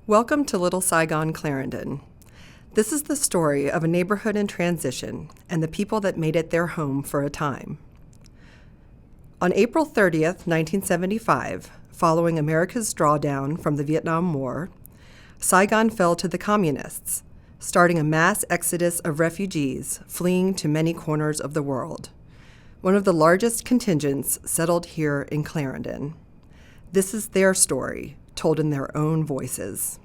Welcome to Little Saigon, Clarendon. This is the story of a neighborhood in transition and the people that made it their home for a time. On April 30th, 1975, following America's drawdown from the Vietnam War, Saigon fell to the Communists, starting a mass exodus of refugees fleeing to many corners of the world. One of the largest contingents settled here in Clarendon. This is their story, told in their own voices.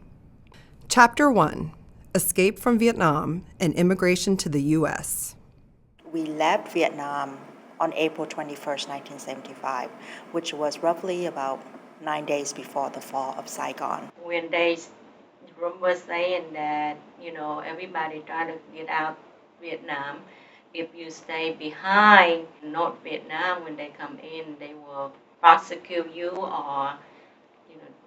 Chapter 1: Escape from Vietnam and Immigration to the U.S. We left Vietnam on April 21st, 1975, which was roughly about 9 days before the fall of Saigon. When they rumors saying that, everybody try to get out Vietnam. If you stay behind North Vietnam, when they come in, they will prosecute you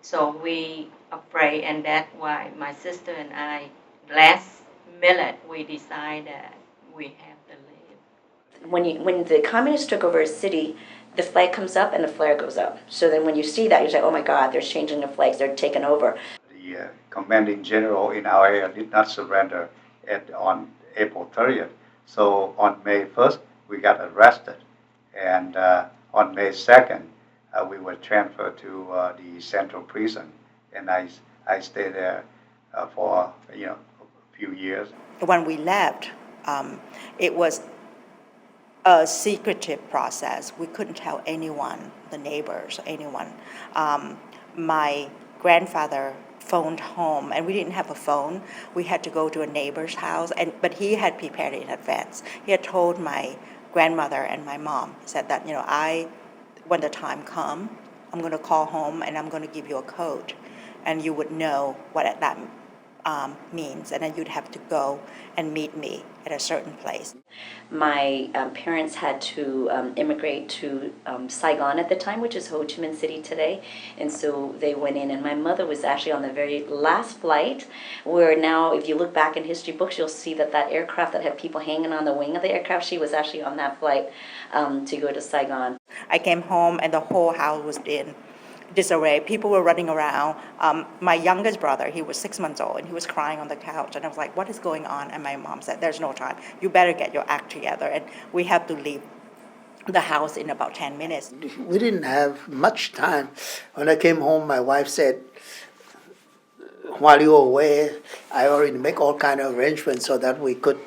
so we afraid, and that's why my sister and I, last minute, we decided that we have to leave. When the communists took over a city, the flag comes up and the flare goes up. So then when you see that, you say, oh my God, they're changing the flags, they're taking over. The commanding general in our area did not surrender on April 30th. So on May 1st, we got arrested. And on May 2nd, we were transferred to the central prison. And I stayed there for a few years. When we left, it was a secretive process. We couldn't tell anyone, the neighbors, anyone. My grandfather phoned home, and we didn't have a phone. We had to go to a neighbor's house, but he had prepared it in advance. He had told my grandmother and my mom, said that, when the time comes, I'm going to call home and I'm going to give you a code, and you would know what that means, and then you'd have to go and meet me at a certain place. My parents had to immigrate to Saigon at the time, which is Ho Chi Minh City today, and so they went in, and my mother was actually on the very last flight, where now if you look back in history books, you'll see that aircraft that had people hanging on the wing of the aircraft, she was actually on that flight to go to Saigon. I came home and the whole house was in disarray. People were running around. My youngest brother, he was 6 months old, and he was crying on the couch. And I was like, what is going on? And my mom said, there's no time. You better get your act together. And we have to leave the house in about 10 minutes. We didn't have much time. When I came home, my wife said, while you were away, I already make all kind of arrangements so that we could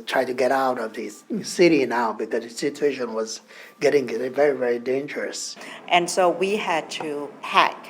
try to get out of this city now, because the situation was getting very, very dangerous. And so we had to pack.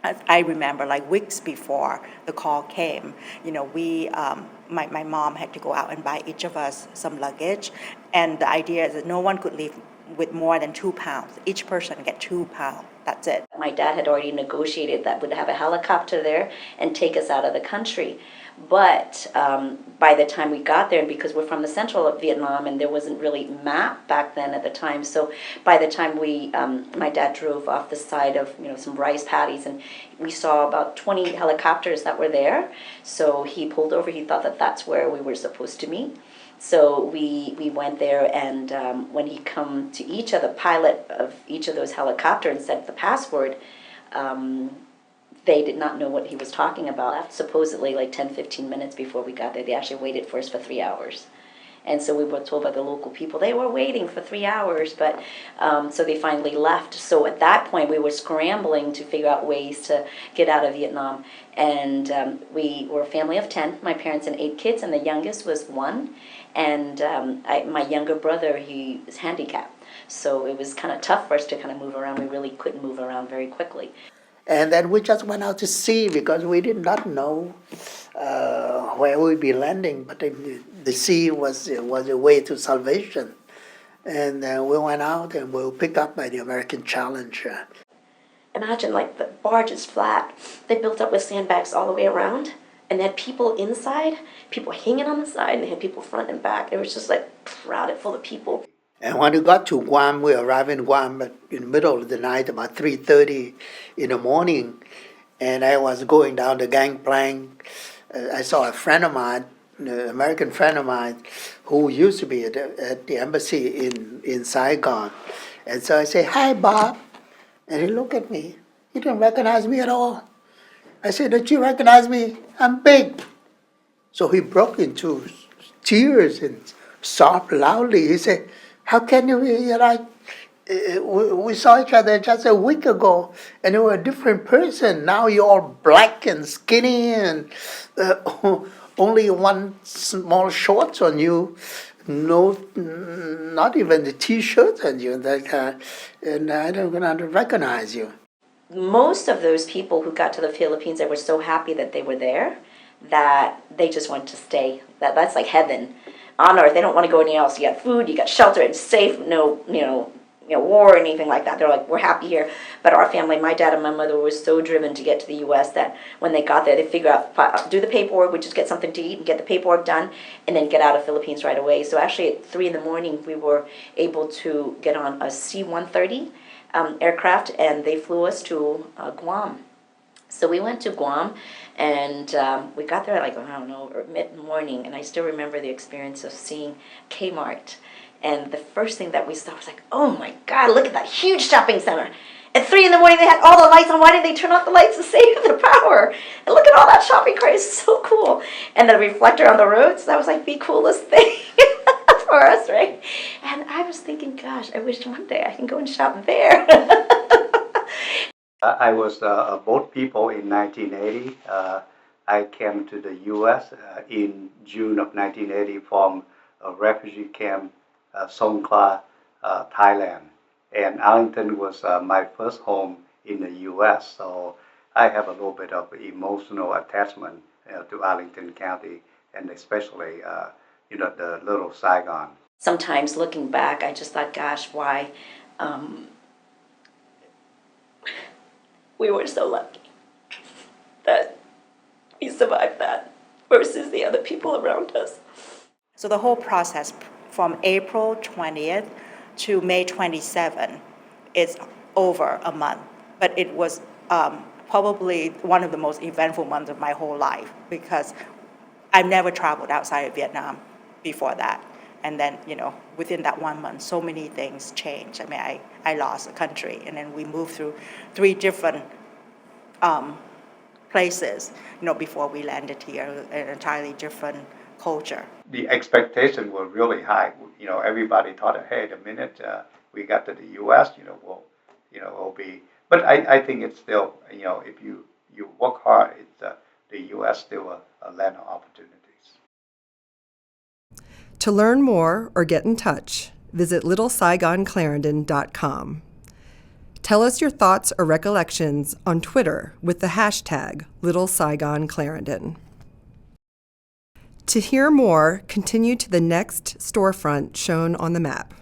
I remember, like weeks before the call came, my mom had to go out and buy each of us some luggage. And the idea is that no one could leave with more than 2 pounds. Each person get 2 pounds. That's it. My dad had already negotiated that would have a helicopter there and take us out of the country. But by the time we got there, and because we're from the central of Vietnam and there wasn't really map back then at the time, so by the time my dad drove off the side of some rice paddies, and we saw about 20 helicopters that were there. So he pulled over. He thought that that's where we were supposed to meet. So we went there, and when he come to the pilot of each of those helicopters and said the password, they did not know what he was talking about. Supposedly like 10-15 minutes before we got there, they actually waited for us for 3 hours. And so we were told by the local people they were waiting for 3 hours, but so they finally left. So at that point, we were scrambling to figure out ways to get out of Vietnam. And we were a family of 10, my parents and 8 kids, and the youngest was 1. And my younger brother, he was handicapped. So it was kind of tough for us to kind of move around. We really couldn't move around very quickly. And then we just went out to sea because we did not know where we'd be landing, but the sea was a way to salvation. And we went out and we were picked up by the American Challenger. Imagine like the barge is flat. They built up with sandbags all the way around, and they had people inside, people hanging on the side, and they had people front and back. It was just like crowded full of people. And when we got to Guam, we arrived in Guam in the middle of the night, about 3:30 in the morning, and I was going down the gangplank. I saw a friend of mine, an American friend of mine, who used to be at the embassy in Saigon. And so I say, "Hi, Bob." And he looked at me. He didn't recognize me at all. I said, don't you recognize me? I'm big. So he broke into tears and sobbed loudly. He said, how can you be like, we saw each other just a week ago and you were a different person. Now you're all black and skinny and only one small shorts on you. No, not even the t-shirt on you. And I don't gonna recognize you. Most of those people who got to the Philippines, they were so happy that they were there that they just wanted to stay. That's like heaven on earth. They don't want to go anywhere else. You got food, you got shelter, it's safe, no, war or anything like that. They're like, we're happy here. But our family, my dad and my mother, were so driven to get to the U.S. that when they got there, they figure out, do the paperwork, we just get something to eat and get the paperwork done, and then get out of Philippines right away. So actually at 3 in the morning, we were able to get on a C-130 aircraft, and they flew us to Guam. So we went to Guam, and we got there like, I don't know, mid-morning, and I still remember the experience of seeing Kmart. And the first thing that we saw was like, oh my God, look at that huge shopping center. At 3 in the morning, they had all the lights on. Why didn't they turn off the lights to save the power? And look at all that shopping cart. It's so cool. And the reflector on the roads, that was like the coolest thing for us, right? And I was thinking, gosh, I wish one day I can go and shop there. I was a boat people in 1980. I came to the U.S. In June of 1980 from a refugee camp, Songkhla, Thailand. And Arlington was my first home in the U.S. So I have a little bit of emotional attachment to Arlington County, and especially the little Saigon. Sometimes looking back, I just thought, gosh, why we were so lucky that we survived that versus the other people around us. So the whole process from April 20th to May 27th is over a month. But it was probably one of the most eventful months of my whole life because I've never traveled outside of Vietnam before that. And then, within that 1 month, so many things changed. I mean, I lost a country, and then we moved through 3 different places, before we landed here, an entirely different culture. The expectations were really high. Everybody thought, hey, the minute we got to the U.S., we'll be. But I think it's still, if you work hard, it's the U.S. still a land of opportunities. To learn more or get in touch, visit littlesaigonclarendon.com. Tell us your thoughts or recollections on Twitter with the hashtag LittleSaigonClarendon. To hear more, continue to the next storefront shown on the map.